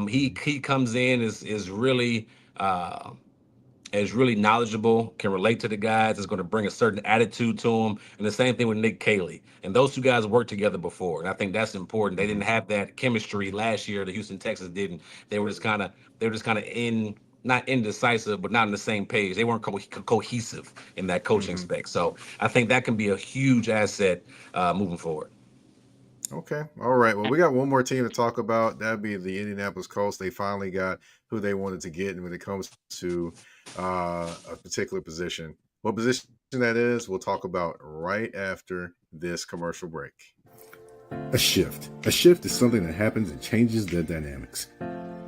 he comes in is really knowledgeable, can relate to the guys, is going to bring a certain attitude to them. And the same thing with Nick Caley. And those two guys worked together before. And I think that's important. They didn't have that chemistry last year. The Houston Texans didn't. They were just kind of not indecisive, but not on the same page. They weren't cohesive in that coaching spec. So I think that can be a huge asset moving forward. Okay. All right. Well, we got one more team to talk about. That'd be the Indianapolis Colts. They finally got who they wanted to get. And when it comes to a particular position, what position that is, we'll talk about right after this commercial break. A shift. A shift is something that happens and changes the dynamics.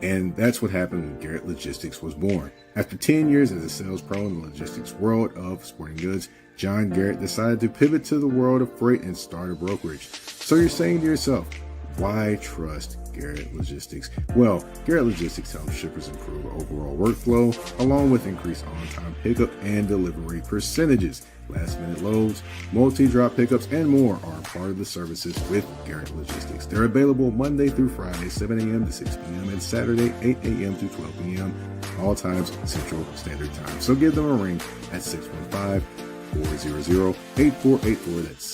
And that's what happened when Garrett Logistics was born. After 10 years as a sales pro in the logistics world of sporting goods, John Garrett decided to pivot to the world of freight and start a brokerage. So you're saying to yourself, why trust Garrett Logistics? Well, Garrett Logistics helps shippers improve overall workflow, along with increased on-time pickup and delivery percentages. Last-minute loads, multi-drop pickups, and more are part of the services with Garrett Logistics. They're available Monday through Friday, 7 a.m. to 6 p.m., and Saturday, 8 a.m. to 12 p.m., all times Central Standard Time. So give them a ring at 615-400-8484. That's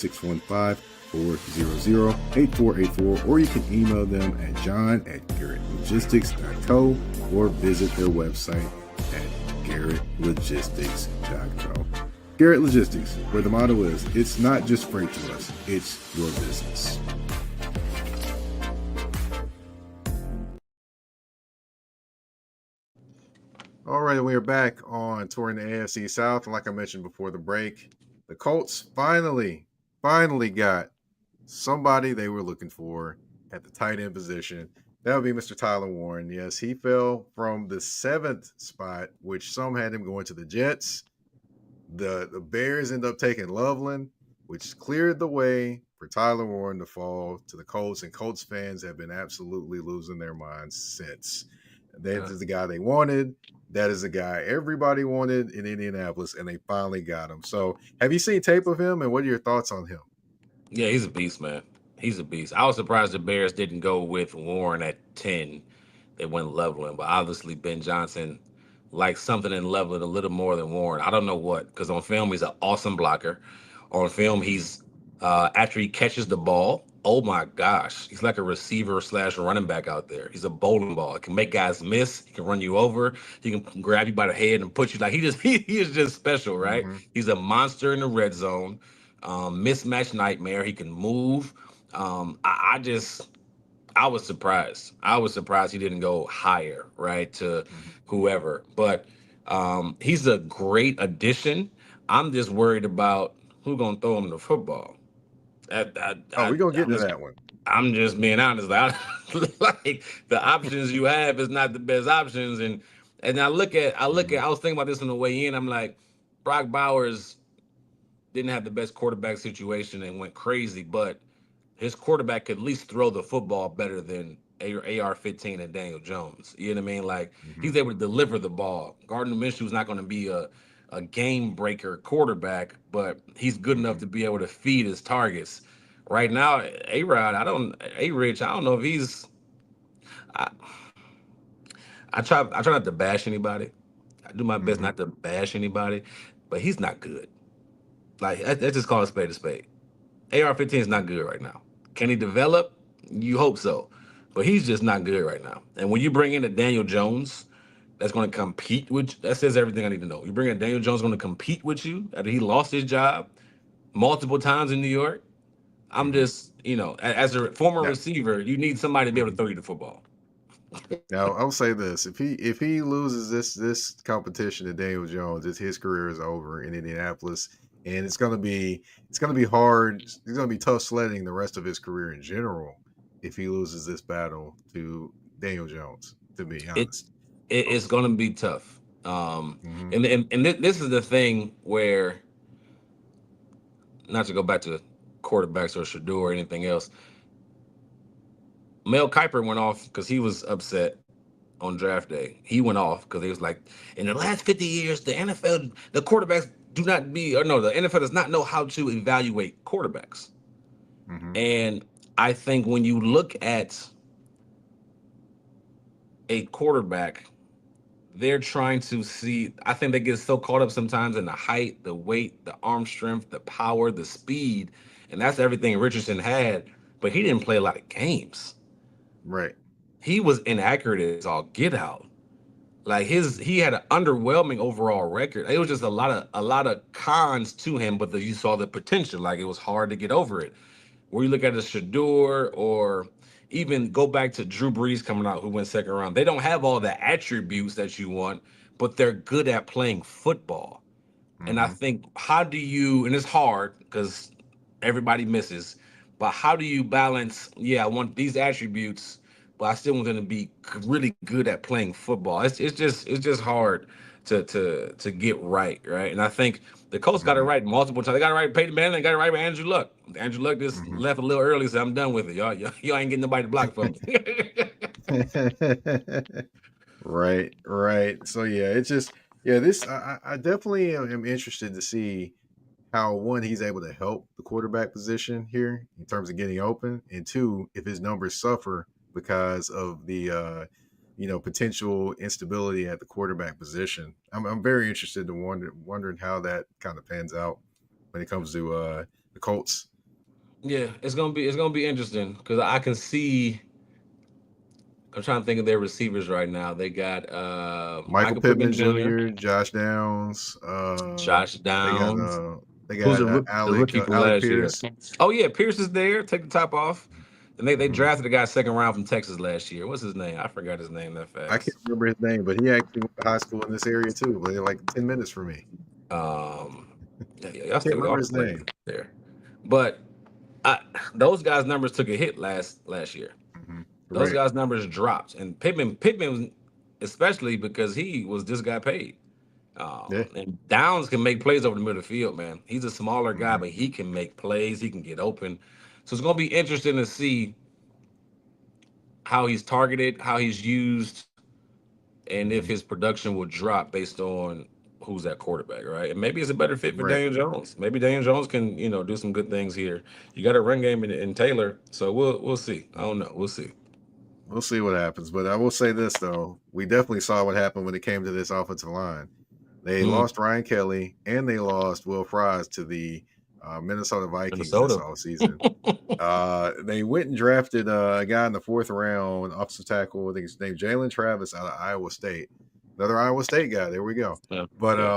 844-800-8484, or you can email them at john@garrettlogistics.co or visit their website at garrettlogistics.co. Garrett Logistics, where the motto is, it's not just freight to us, it's your business. All right, we are back on touring the AFC South. And like I mentioned before the break, the Colts finally got somebody they were looking for at the tight end position. That would be Mr. Tyler Warren. Yes, he fell from the 7th spot, which some had him going to the Jets. The Bears end up taking Loveland, which cleared the way for Tyler Warren to fall to the Colts, and Colts fans have been absolutely losing their minds since. That is the guy they wanted. That is the guy everybody wanted in Indianapolis, and they finally got him. So, have you seen tape of him, and what are your thoughts on him? Yeah, he's a beast, man. He's a beast. I was surprised the Bears didn't go with Warren at 10. They went Loveland, but obviously Ben Johnson likes something in Loveland a little more than Warren. I don't know what, because on film he's an awesome blocker. On film he's after he catches the ball, oh my gosh, he's like a receiver / running back out there. He's a bowling ball. He can make guys miss. He can run you over. He can grab you by the head and put you like he is just special, right? Mm-hmm. He's a monster in the red zone. Mismatch nightmare. He can move. I was surprised. I was surprised he didn't go higher, right, to whoever. But he's a great addition. I'm just worried about who's gonna throw him the football. We're gonna get to that one. I'm just being honest. Like the options you have is not the best options, and I look at. I was thinking about this on the way in. I'm like, Brock Bowers didn't have the best quarterback situation and went crazy, but his quarterback could at least throw the football better than AR-15 and Daniel Jones. You know what I mean? Like he's able to deliver the ball. Gardner Minshew's not going to be a game breaker quarterback, but he's good enough to be able to feed his targets. Right now, A-Rod, I don't know if he's. I try not to bash anybody. I do my best not to bash anybody, but he's not good. Like let's just call a spade a spade. AR-15 is not good right now. Can he develop? You hope so. But he's just not good right now. And when you bring in a Daniel Jones that's going to compete with, that says everything I need to know. You bring in Daniel Jones going to compete with you after he lost his job multiple times in New York. I'm just, as a former receiver, you need somebody to be able to throw you the football. Now, I'll say this: if he loses this competition to Daniel Jones, his career is over in Indianapolis. And it's gonna be hard. It's gonna be tough sledding the rest of his career in general if he loses this battle to Daniel Jones. To be honest, it's gonna be tough. And this is the thing where, not to go back to quarterbacks or Shedeur or anything else, Mel Kiper went off because he was upset on draft day. He went off because he was like, in the last 50 years, the NFL, the quarterbacks the NFL does not know how to evaluate quarterbacks. And I think when you look at a quarterback, they're trying to see, I think they get so caught up sometimes in the height, the weight, the arm strength, the power, the speed. And that's everything Richardson had, but he didn't play a lot of games. Right. He was inaccurate as all get out. Like he had an underwhelming overall record. It was just a lot of cons to him, but you saw the potential. Like it was hard to get over it. Where you look at a Shedeur or even go back to Drew Brees coming out, who went second round. They don't have all the attributes that you want, but they're good at playing football. And I think and it's hard because everybody misses, but how do you balance? Yeah, I want these attributes, but I still want them to be really good at playing football. It's just hard to get right. And I think the Colts got it right multiple times. They got it right with Peyton Manning. They got it right with Andrew Luck. Andrew Luck just left a little early, so I'm done with it. Y'all ain't getting nobody to block for me. Right. So yeah, it's just this I definitely am interested to see how he's able to help the quarterback position here in terms of getting open, and two, if his numbers suffer because of the potential instability at the quarterback position. I'm very interested to wondering how that kind of pans out when it comes to the Colts. Yeah, it's gonna be interesting because I can see. I'm trying to think of their receivers right now. They got Michael Michael Pittman Pittman Jr., Jr., Josh Downs. Josh They got Downs, they who's got the rookie from Alec last year. Pierce. Oh yeah, Pierce is there. Take the top off. And they Mhm. drafted a guy second round from Texas last year. What's his name? I forgot his name that I can't fast. remember his name, but he actually went to high school in this area too. But like 10 minutes from me. Um, y'all Can't still with remember all the his players name. there, but those guys' numbers took a hit last year. Those Correct. guys' numbers dropped, and Pittman, especially because he was just got paid. Yeah. And Downs can make plays over the middle of the field, man. He's a smaller guy, Mhm. but he can make plays. He can get open. So it's going to be interesting to see how he's targeted, how he's used, and if Mhm. his production will drop based on who's that quarterback, right? And maybe it's a better fit for Right. Daniel Jones. Maybe Daniel Jones can, do some good things here. You got a run game in Taylor, so we'll see. I don't know. We'll see. We'll see what happens. But I will say this though, we definitely saw what happened when it came to this offensive line. They Mm, lost Ryan Kelly and they lost Will Fries to the Minnesota Vikings this Minnesota. offseason. They went and drafted a guy in the 4th round, offensive tackle. I think his name Jalen Travis out of Iowa State. Another Iowa State guy. There we go. Yeah, But yeah.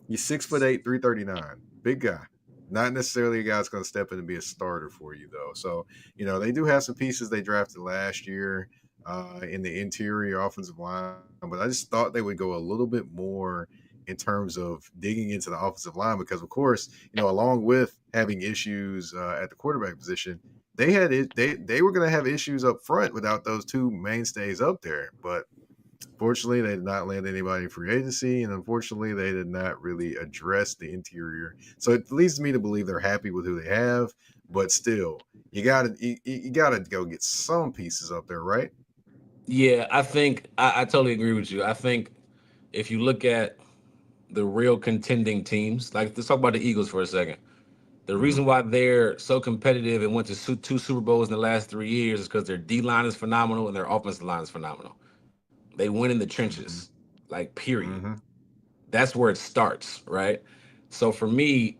he's 6'8", 339. Big guy. Not necessarily a guy that's going to step in and be a starter for you though. So they do have some pieces they drafted last year in the interior offensive line, but I just thought they would go a little bit more in terms of digging into the offensive line because, of course, along with having issues at the quarterback position, they had it. They were going to have issues up front without those two mainstays up there. But fortunately, they did not land anybody in free agency, and unfortunately, they did not really address the interior. So it leads me to believe they're happy with who they have, but still, you gotta go get some pieces up there, right? Yeah, I think I totally agree with you. I think if you look at the real contending teams, like let's talk about the Eagles for a second. The Mm-hmm. reason why they're so competitive and went to two Super Bowls in the last 3 years is because their D line is phenomenal and their offensive line is phenomenal. They win in the Mm-hmm. trenches, like period. Mm-hmm. That's where it starts, right? So for me,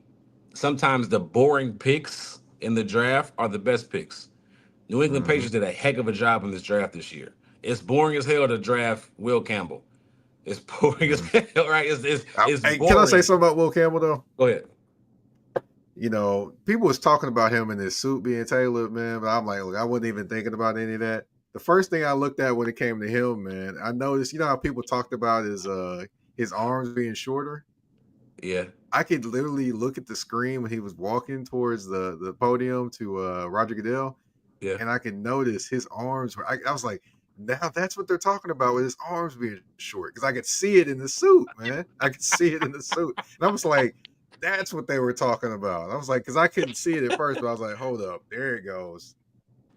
sometimes the boring picks in the draft are the best picks. New England Mm-hmm. Patriots did a heck of a job in this draft this year. It's boring as hell to draft Will Campbell. It's boring as Mm-hmm. hell, right? It's Hey, can I say boring. something about Will Campbell though? Go ahead. People was talking about him and his suit being tailored, man. But I'm like, look, I wasn't even thinking about any of that. The first thing I looked at when it came to him, man, I noticed, how people talked about his arms being shorter. Yeah, I could literally look at the screen when he was walking towards the podium to Roger Goodell, yeah. and I could notice his arms were. I was like, now that's what they're talking about with his arms being short because I could see it in the suit, man. I could see it in the suit, and I was like, that's what they were talking about. I was like, because I couldn't see it at first, but I was like, hold up, there it goes.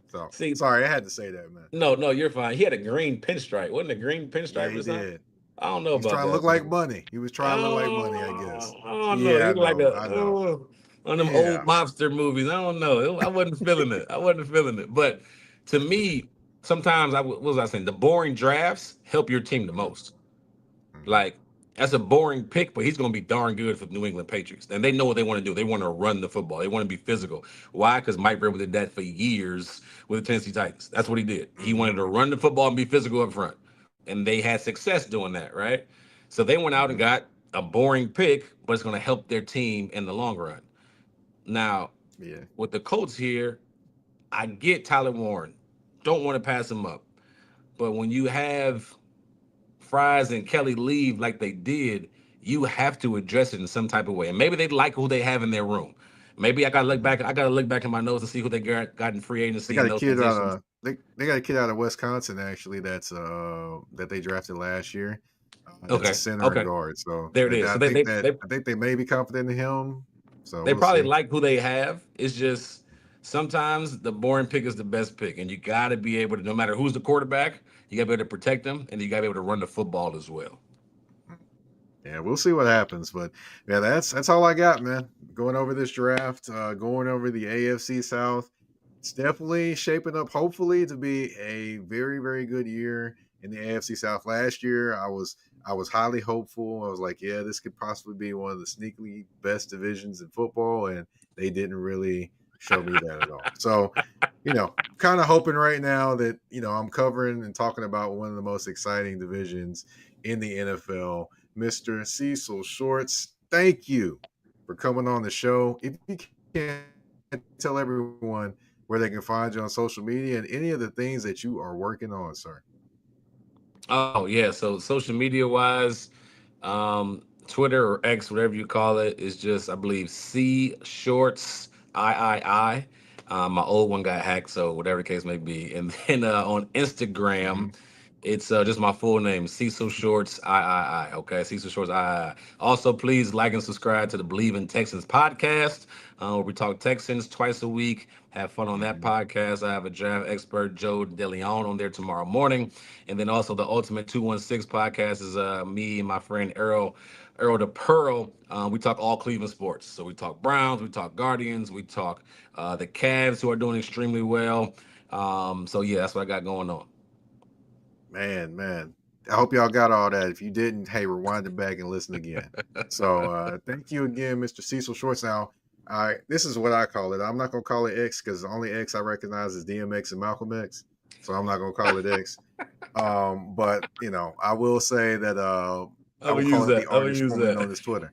So See, sorry, I had to say that, man. no, you're fine. He had a green pinstripe. Wasn't a green Yeah, pinstripe he or something? did. I don't know He was about trying to look that, like man. money. He was trying to look like money, I guess. I don't know. Yeah, He I looked like know. I know. one of them Yeah. old mobster movies. I don't know. I wasn't feeling it. I wasn't feeling it. But to me, sometimes what was I saying? The boring drafts help your team the Mhm, most. mhm, Like that's a boring pick, but he's going to be darn good for the New England Patriots. And they know what they want to do. They want to run the football. They want to be physical. Why? Because Mike Vrabel did that for years with the Tennessee Titans. That's what he did. He mhm, wanted to run the football and be physical up front, and they had success doing that, right? So they went out and mhm. got a boring pick, but it's going to help their team in the long run. Now, Yeah. with the Colts here, I get Tyler Warren. Don't want to pass him up. But when you have Fries and Kelly leave like they did, you have to address it in some type of way. And maybe they like who they have in their room. Maybe I gotta look Mhm. back. I gotta look back in my notes to see who they got in free They agency got in a those kid out positions. of they got a kid out of Wisconsin actually that's that they drafted last year. That's a Okay, center and okay, guard. So there it is. So I think they may be confident in him. So they we'll probably see. like who they have. It's just sometimes the boring pick is the best pick, and you got to be able to, no matter who's the quarterback, you got to be able to protect them, and you got to be able to run the football as well. Yeah, we'll see what happens. But yeah, that's all I got, man. Going over this draft, going over the AFC South. It's definitely shaping up, hopefully, to be a very, very good year in the AFC South. Last year, I was highly hopeful. I was like, yeah, this could possibly be one of the sneakily best divisions in football, and they didn't really show me that at all. So, kind of hoping right now that, I'm covering and talking about one of the most exciting divisions in the NFL. Mr. Cecil Shorts, thank you for coming on the show. If you can tell everyone where they can find you on social media and any of the things that you are working on, sir. Oh yeah, so social media wise, Twitter or X, whatever you call it, is just, I believe, C Shorts III. My old one got hacked, so whatever the case may be. And then on Instagram, it's just my full name, Cecil Shorts III. Okay, Cecil Shorts III. Also, please like and subscribe to the BLeav in Texans podcast, where we talk Texans twice a week. Have fun on that podcast. I have a draft expert, Joe DeLeon, on there tomorrow morning. And then also the Ultimate 216 podcast is me and my friend Earl the Pearl. We talk all Cleveland sports. So we talk Browns, we talk Guardians, we talk the Cavs, who are doing extremely well. So yeah, that's what I got going on. Man. I hope y'all got all that. If you didn't, hey, rewind it back and listen again. So thank you again, Mr. Cecil Shorts. Now, this is what I call it. I'm not going to call it X because the only X I recognize is DMX and Malcolm X. So I'm not going to call it X. But, I will say that I will call it the artist formerly known as Twitter.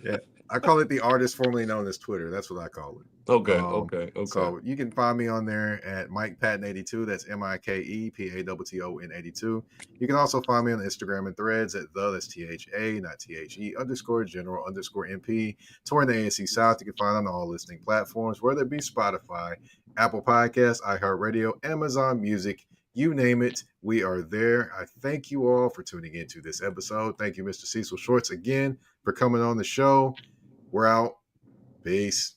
Yeah. I call it the artist formerly known as Twitter. That's what I call it. Okay. So you can find me on there at Mike Patton 82. That's MikePatton 82. You can also find me on Instagram and Threads at that's THA, not THE _general_MP. Touring the AFC South, you can find on all listening platforms, whether it be Spotify, Apple Podcasts, iHeartRadio, Amazon Music, you name it, we are there. I thank you all for tuning into this episode. Thank you, Mr. Cecil Shorts, again for coming on the show. We're out. Peace.